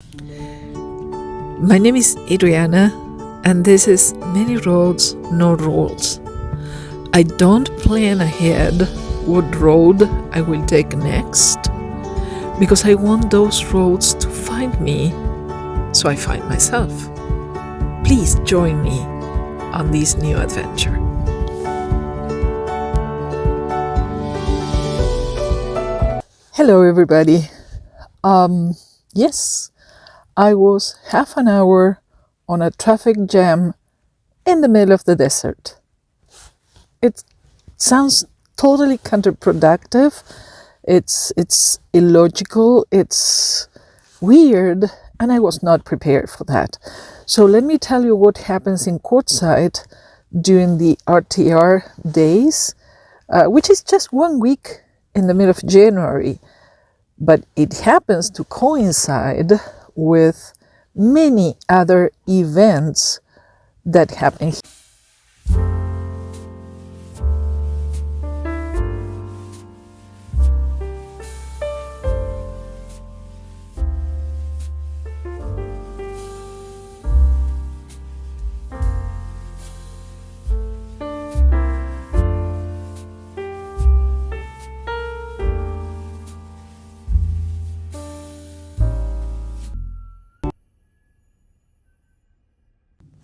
My name is Adriana, and this is Many Roads, No Rules. I don't plan ahead what road I will take next because I want those roads to find me so I find myself. Please join me on this new adventure. Hello, everybody. Yes, I was half an hour on a traffic jam in the middle of the desert. It sounds totally counterproductive. It's illogical. It's weird, and I was not prepared for that. So let me tell you what happens in Quartzsite during the RTR days, which is just 1 week in the middle of January. But it happens to coincide with many other events that happen.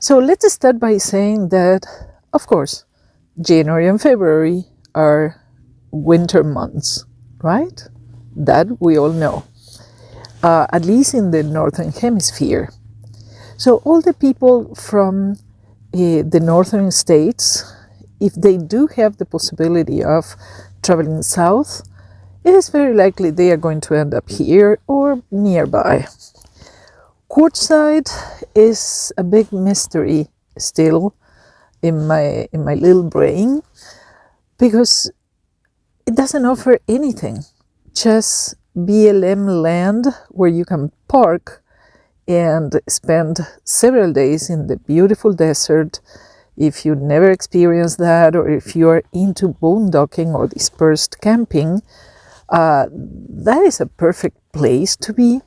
So let's start by saying that, of course, January and February are winter months, right? That we all know, at least in the Northern Hemisphere. So all the people from the northern states, if they do have the possibility of traveling south, it is very likely they are going to end up here or nearby. Quartzsite is a big mystery still in my little brain because it doesn't offer anything, just BLM land where you can park and spend several days in the beautiful desert. If you never experienced that, or if you are into boondocking or dispersed camping, that is a perfect place to be.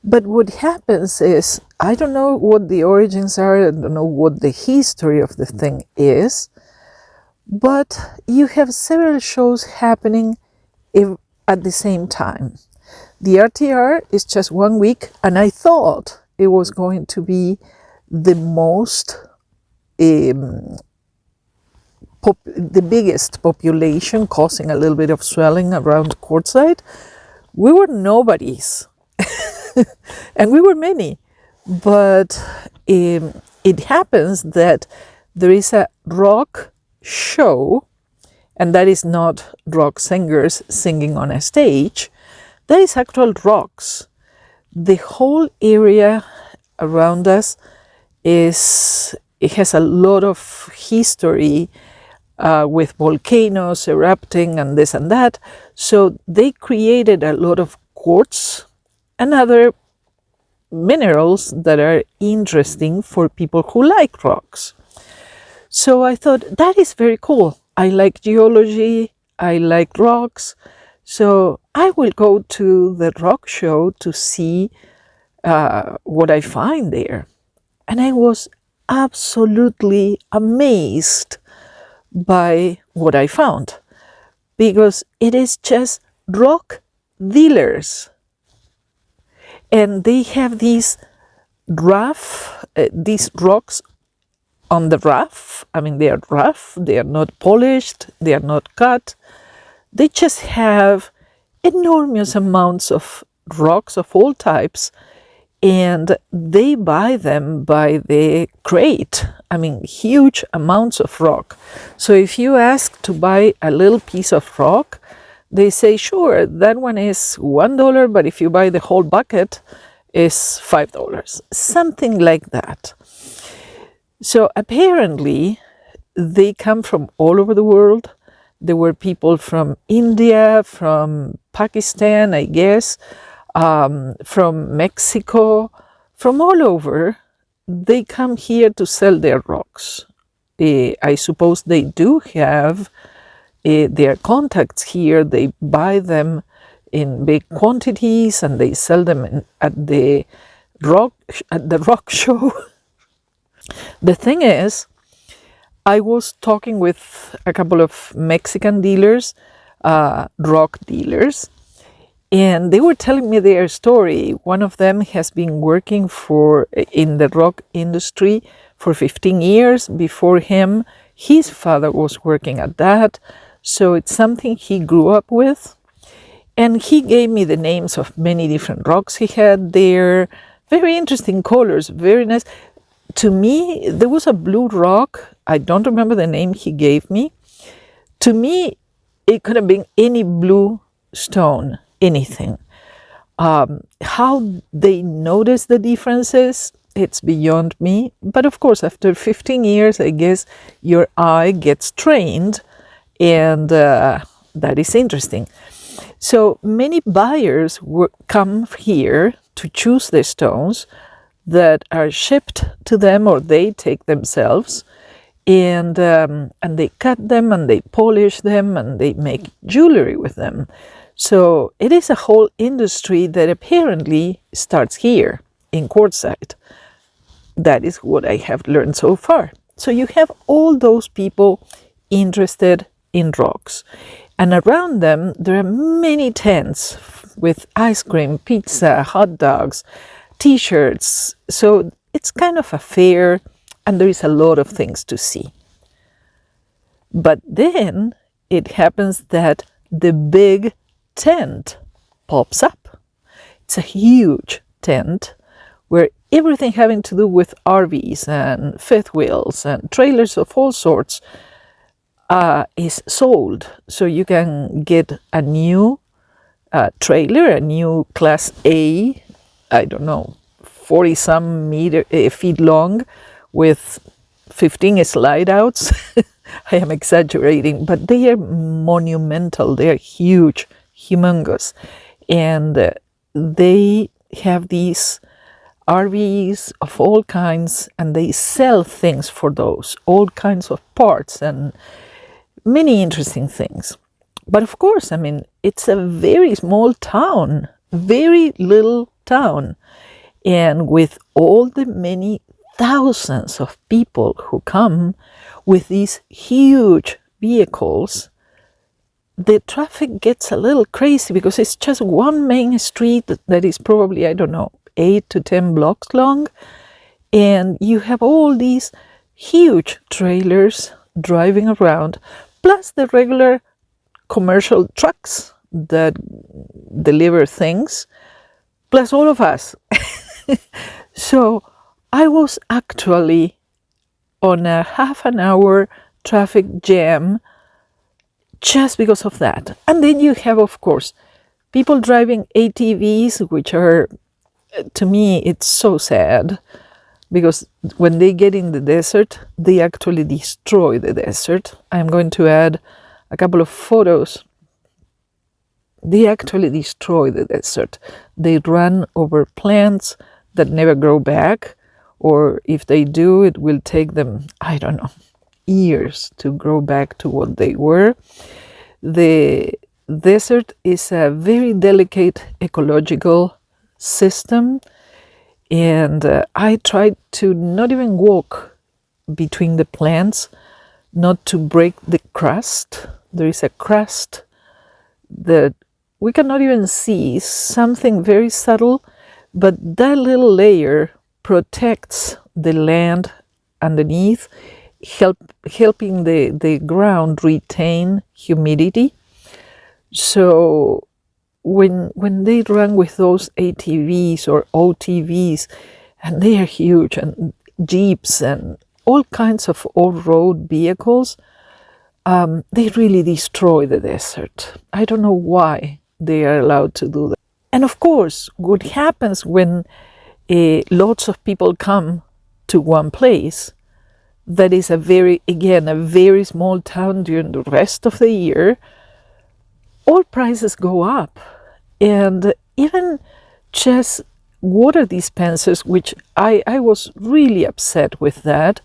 But what happens is, I don't know what the origins are, I don't know what the history of the thing is, but you have several shows happening at the same time. The RTR is just 1 week, and I thought it was going to be the most, the biggest population, causing a little bit of swelling around Quartzsite. We were nobodies. And we were many, but it happens that there is a rock show, and that is not rock singers singing on a stage. That is actual rocks. The whole area around us it has a lot of history with volcanoes erupting and this and that. So they created a lot of quartz and other minerals that are interesting for people who like rocks. So I thought, that is very cool. I like geology, I like rocks, so I will go to the rock show to see what I find there. And I was absolutely amazed by what I found, because it is just rock dealers. And they have these rocks on the rough. I mean, they are rough, they are not polished, they are not cut. They just have enormous amounts of rocks of all types, and they buy them by the crate. I mean, huge amounts of rock. So if you ask to buy a little piece of rock, they say, sure, that one is $1, but if you buy the whole bucket, is $5, something like that. So apparently, they come from all over the world. There were people from India, from Pakistan, I guess, from Mexico, from all over. They come here to sell their rocks. I suppose they do have their contacts here. They buy them in big quantities, and they sell them rock at the rock show. The thing is, I was talking with a couple of Mexican dealers, rock dealers, and they were telling me their story. One of them has been working in the rock industry for 15 years. Before him, his father was working at that, so it's something he grew up with. And he gave me the names of many different rocks he had there. Very interesting colors, very nice. To me, there was a blue rock. I don't remember the name he gave me. To me, it could have been any blue stone, anything. How they notice the differences, it's beyond me. But of course, after 15 years, I guess your eye gets trained, and that is interesting. So many buyers come here to choose the stones that are shipped to them, or they take themselves, and they cut them and they polish them and they make jewelry with them. So it is a whole industry that apparently starts here in Quartzsite. That is what I have learned so far. So you have all those people interested in rocks. And around them, there are many tents with ice cream, pizza, hot dogs, t-shirts. So it's kind of a fair, and there is a lot of things to see. But then it happens that the big tent pops up. It's a huge tent where everything having to do with RVs and fifth wheels and trailers of all sorts is sold. So you can get a new trailer, a new Class A, I don't know, 40-some feet long with 15 slide outs. I am exaggerating, but they are monumental. They are huge, humongous. And they have these RVs of all kinds, and they sell things for those, all kinds of parts and many interesting things. But of course, I mean, it's a very small town, very little town. And with all the many thousands of people who come with these huge vehicles, the traffic gets a little crazy because it's just one main street that is probably, I don't know, 8 to 10 blocks long. And you have all these huge trailers driving around, plus the regular commercial trucks that deliver things, plus all of us. So I was actually on a half an hour traffic jam just because of that. And then you have, of course, people driving ATVs, which are, to me, it's so sad, because when they get in the desert, they actually destroy the desert. I'm going to add a couple of photos. They actually destroy the desert. They run over plants that never grow back, or if they do, it will take them, I don't know, years to grow back to what they were. The desert is a very delicate ecological system, and I tried to not even walk between the plants, not to break the crust. There is a crust that we cannot even see, something very subtle, but that little layer protects the land underneath, helping the ground retain humidity. So when they run with those ATVs or OTVs, and they are huge, and Jeeps and all kinds of off-road vehicles, they really destroy the desert. I don't know why they are allowed to do that. And of course, what happens when lots of people come to one place that is a very small town during the rest of the year, all prices go up. And even just water dispensers, which I was really upset with that,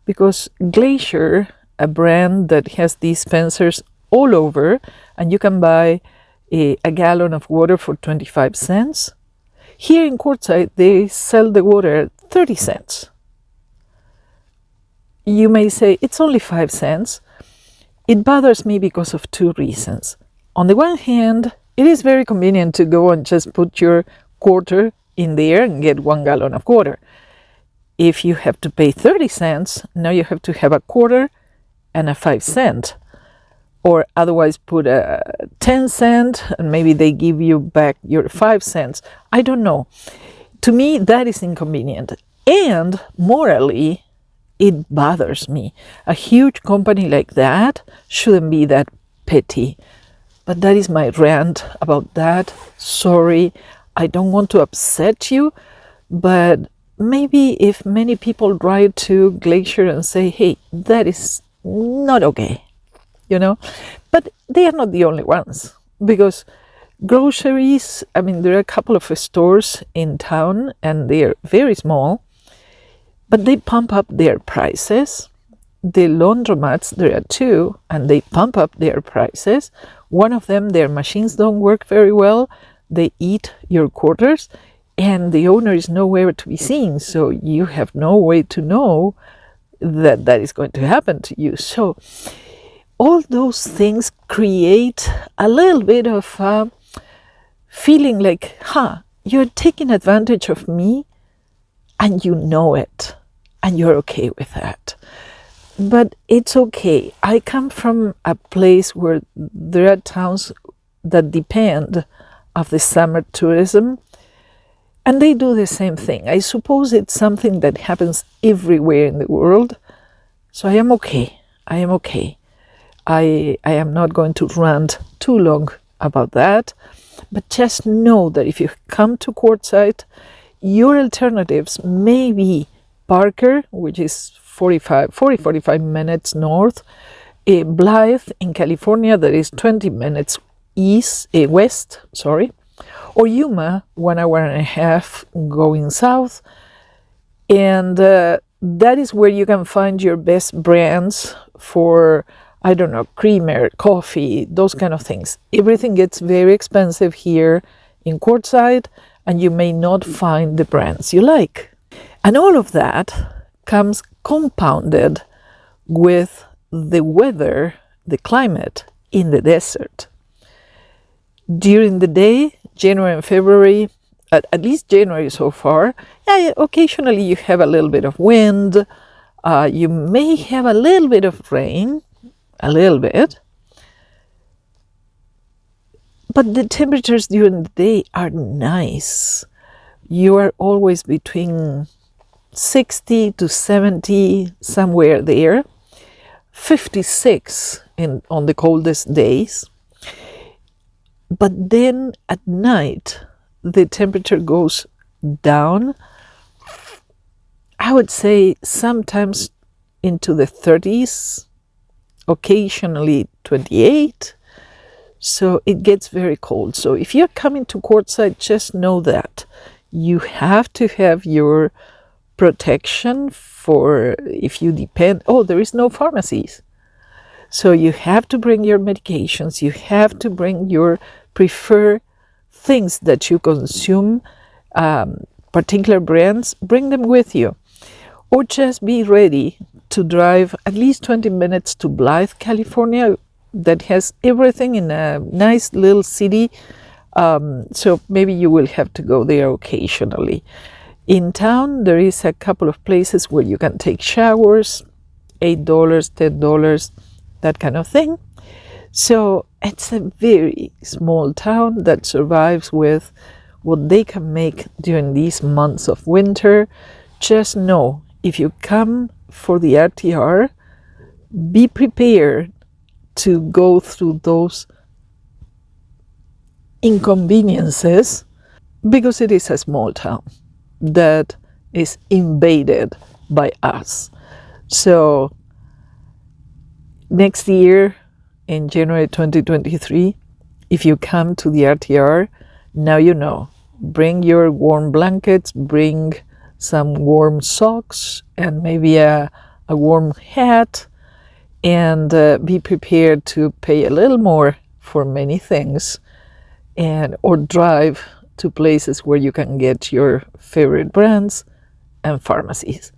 because Glacier, a brand that has dispensers all over, and you can buy a gallon of water for 25 cents. Here in Quartzsite, they sell the water at 30 cents. You may say, it's only 5 cents. It bothers me because of two reasons. On the one hand, it is very convenient to go and just put your quarter in there and get 1 gallon of water. If you have to pay 30 cents, now you have to have a quarter and a 5 cent. Or otherwise put a 10 cent and maybe they give you back your 5 cents. I don't know. To me, that is inconvenient. And morally, it bothers me. A huge company like that shouldn't be that petty. But that is my rant about that. Sorry, I don't want to upset you, but maybe if many people write to Glacier and say, hey, that is not okay, you know? But they are not the only ones, because groceries, I mean, there are a couple of stores in town and they are very small, but they pump up their prices. The laundromats, there are two, and they pump up their prices. One of them, their machines don't work very well. They eat your quarters, and the owner is nowhere to be seen. So you have no way to know that that is going to happen to you. So all those things create a little bit of feeling like, you're taking advantage of me, and you know it, and you're okay with that. But it's okay. I come from a place where there are towns that depend of the summer tourism, and they do the same thing. I suppose it's something that happens everywhere in the world. So I am okay. I am okay. I am not going to rant too long about that, but just know that if you come to Quartzsite, your alternatives may be Parker, which is 45 minutes north, Blythe in California, that is 20 minutes west, or Yuma, 1 hour and a half going south. And that is where you can find your best brands for, I don't know, creamer, coffee, those kind of things. Everything gets very expensive here in Quartzsite, and you may not find the brands you like. And all of that comes compounded with the weather, the climate in the desert. During the day, January and February, at least January so far, occasionally you have a little bit of wind, you may have a little bit of rain, a little bit, but the temperatures during the day are nice. You are always between 60 to 70, somewhere there, 56 on the coldest days. But then at night, the temperature goes down, I would say sometimes into the 30s, occasionally 28. So it gets very cold. So if you're coming to Quartzsite, just know that you have to have your protection for if you depend. There is no pharmacies. So you have to bring your medications. You have to bring your preferred things that you consume, particular brands, bring them with you. Or just be ready to drive at least 20 minutes to Blythe, California, that has everything in a nice little city. So maybe you will have to go there occasionally. In town, there is a couple of places where you can take showers, $8, $10, that kind of thing. So it's a very small town that survives with what they can make during these months of winter. Just know, if you come for the RTR, be prepared to go through those inconveniences, because it is a small town that is invaded by us. So next year, in January 2023, if you come to the RTR, now you know. Bring your warm blankets, bring some warm socks, and maybe a warm hat, and be prepared to pay a little more for many things or drive to places where you can get your favorite brands and pharmacies.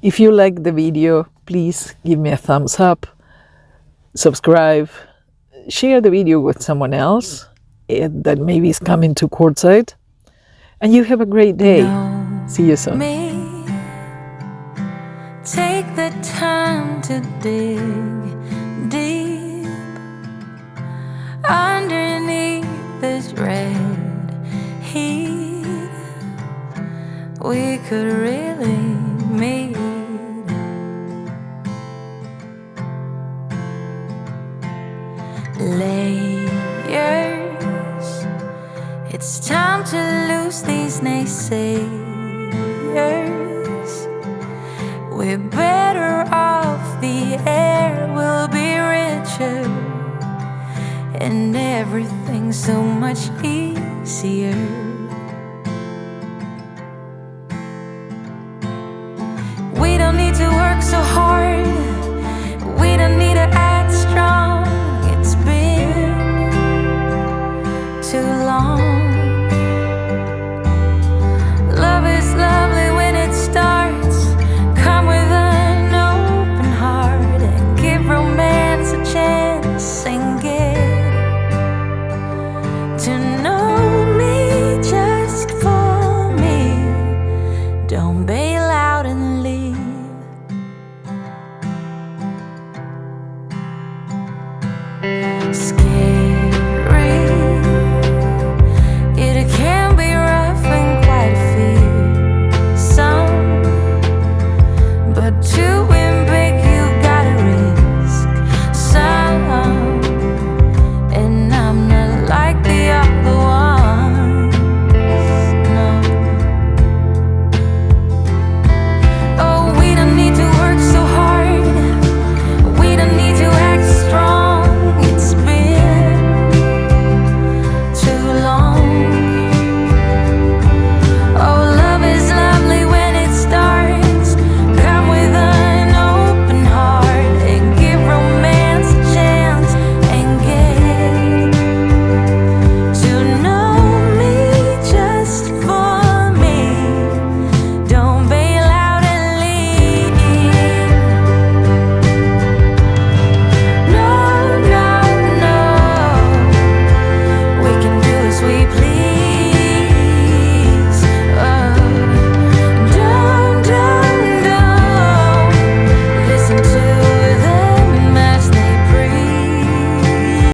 If you like the video, please give me a thumbs up, subscribe, share the video with someone else that maybe is coming to Quartzsite, and you have a great day. See you soon. Take the time to dig deep underneath this red heat. We could really meet. Layers. It's time to lose these naysayers. We're better off, the air will be richer, and everything's so much easier.